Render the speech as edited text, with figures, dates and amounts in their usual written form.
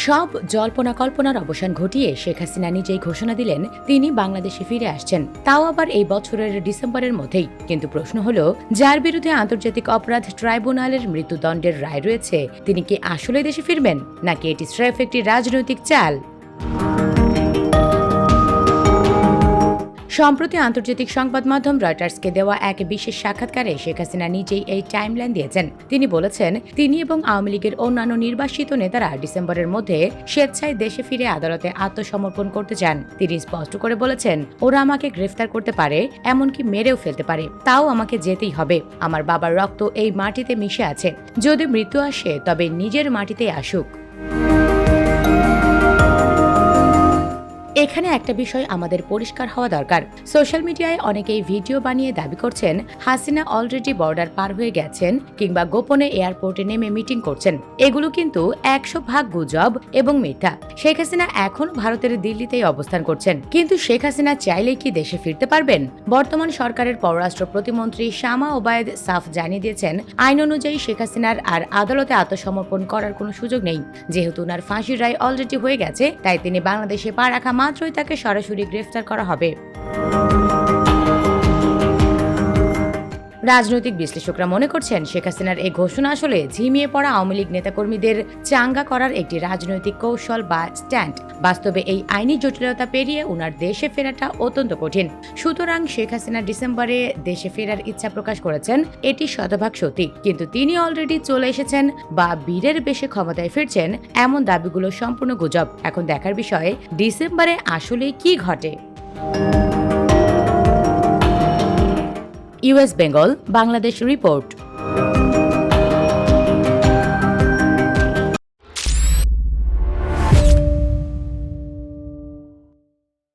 সব জল্পনা কল্পনার অবসান ঘটিয়ে শেখ হাসিনা নিজেই ঘোষণা দিলেন তিনি বাংলাদেশে ফিরে আসছেন, তাও আবার এই বছরের ডিসেম্বরের মধ্যেই। কিন্তু প্রশ্ন হলো, যার বিরুদ্ধে আন্তর্জাতিক অপরাধ ট্রাইব্যুনালের মৃত্যুদণ্ডের রায় রয়েছে, তিনি কি আসলে দেশে ফিরবেন, নাকি এটি স্রেফ একটি রাজনৈতিক চাল? সম্প্রতি আন্তর্জাতিক সংবাদ মাধ্যম রয়টার্সকে দেওয়া এক বিশেষ সাক্ষাৎকারে শেখ হাসিনা নিজেই এই টাইমলাইন দিয়েছেন। তিনি বলেছেন, তিনি এবং আওয়ামী লীগের অন্যান্য নির্বাসিত নেতারা ডিসেম্বরের মধ্যে স্বেচ্ছায় দেশে ফিরে আদালতে আত্মসমর্পণ করতে চান। তিনি স্পষ্ট করে বলেছেন, ওরা আমাকে গ্রেফতার করতে পারে, এমনকি মেরেও ফেলতে পারে, তাও আমাকে যেতেই হবে। আমার বাবার রক্ত এই মাটিতে মিশে আছে। যদি মৃত্যু আসে, তবে নিজের মাটিতেই আসুক। এখানে একটা বিষয় আমাদের পরিষ্কার হওয়া দরকার। সোশ্যাল মিডিয়ায় অনেকেই ভিডিও বানিয়ে দাবি করছেন হাসিনা অলরেডি বর্ডার পার হয়ে গেছেন কিংবা গোপনে এয়ারপোর্টে নেমে মিটিং করছেন। এগুলো কিন্তু 100% গুজব এবং মিথ্যা। শেখ হাসিনা এখনো ভারতের দিল্লিতেই অবস্থান করছেন। কিন্তু শেখ হাসিনা চাইলেই কি দেশে ফিরতে পারবেন? বর্তমান সরকারের পররাষ্ট্র প্রতিমন্ত্রী শামা ওবায়েদ সাফ জানিয়ে দিয়েছেন, আইন অনুযায়ী শেখ হাসিনার আর আদালতে আত্মসমর্পণ করার কোনো সুযোগ নেই। যেহেতু উনার ফাঁসির রায় অলরেডি হয়ে গেছে, তাই তিনি বাংলাদেশে পা রাখা মাত্রই তাকে সরাসরি গ্রেফতার করা হবে। রাজনৈতিক বিশ্লেষকরা মনে করছেন, শেখ হাসিনার এই ঘোষণা আসলে ঝিমিয়ে পড়া আওয়ামী লীগ নেতাকর্মীদের চাঙ্গা করার একটি রাজনৈতিক কৌশল বা স্ট্যান্ড। বাস্তবে এই আইনি জটিলতা পেরিয়ে উনার দেশে ফেরাটা অত্যন্ত কঠিন। সুতরাং শেখ হাসিনা ডিসেম্বরে দেশে ফেরার ইচ্ছা প্রকাশ করেছেন, এটি শতভাগ সত্যি। কিন্তু তিনি অলরেডি চলে এসেছেন বা বীরের বেশে ক্ষমতায় ফিরছেন, এমন দাবিগুলো সম্পূর্ণ গুজব। এখন দেখার বিষয়, ডিসেম্বরে আসলে কি ঘটে। US Bengal Bangladesh report.